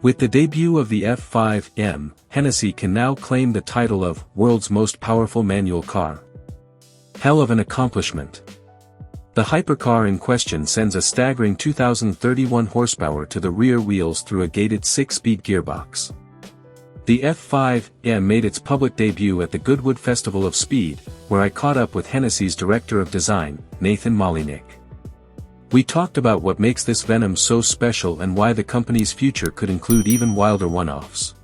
With the debut of the F5-M, Hennessey can now claim the title of world's most powerful manual car. Hell of an accomplishment. The hypercar in question sends a staggering 2,031 horsepower to the rear wheels through a gated 6-speed gearbox. The F5-M made its public debut at the Goodwood Festival of Speed, where I caught up with Hennessey's director of design, Nathan Malinick. We talked about what makes this Venom so special and why the company's future could include even wilder one-offs.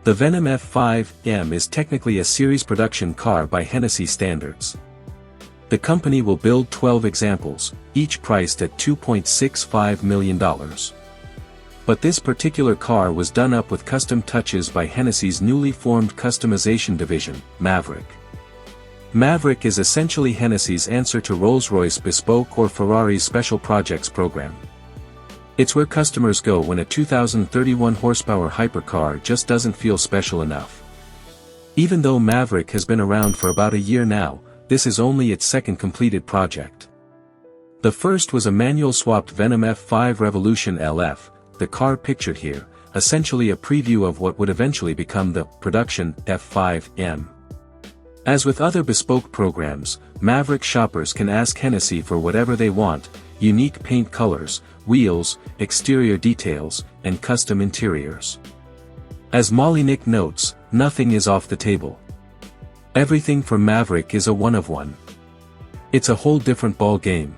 The Venom F5-M is technically a series production car by Hennessey standards. The company will build 12 examples, each priced at $2.65 million. But this particular car was done up with custom touches by Hennessey's newly formed customization division, Maverick. Maverick is essentially Hennessey's answer to Rolls-Royce Bespoke or Ferrari's Special Projects program. It's where customers go when a 2,031 horsepower hypercar just doesn't feel special enough. Even though Maverick has been around for about a year now, this is only its second completed project. The first was a manual-swapped Venom F5 Revolution LF, the car pictured here, essentially a preview of what would eventually become the production F5-M. As with other bespoke programs, Maverick shoppers can ask Hennessey for whatever they want: unique paint colors, wheels, exterior details, and custom interiors. As Malinick notes, nothing is off the table. Everything for Maverick is a one-of-one. It's a whole different ball game.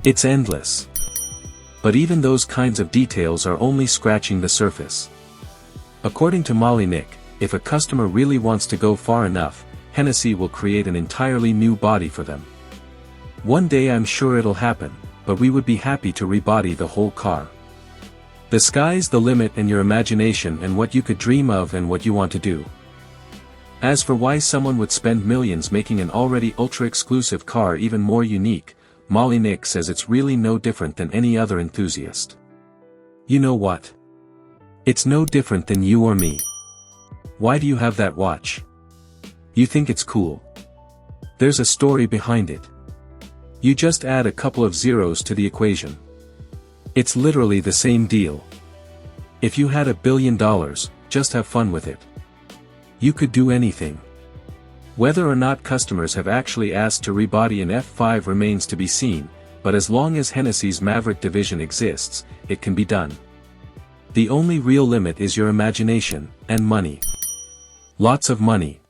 It's endless. But even those kinds of details are only scratching the surface. According to Malinick, if a customer really wants to go far enough, Hennessey will create an entirely new body for them. One day I'm sure it'll happen, but we would be happy to rebody the whole car. The sky's the limit in your imagination and what you could dream of and what you want to do. As for why someone would spend millions making an already ultra-exclusive car even more unique, Malinick says it's really no different than any other enthusiast. You know what? It's no different than you or me. Why do you have that watch? You think it's cool. There's a story behind it. You just add a couple of zeros to the equation. It's literally the same deal. If you had $1 billion, just have fun with it. You could do anything. Whether or not customers have actually asked to rebody an F5 remains to be seen, but as long as Hennessey's Maverick division exists, it can be done. The only real limit is your imagination, and money. Lots of money.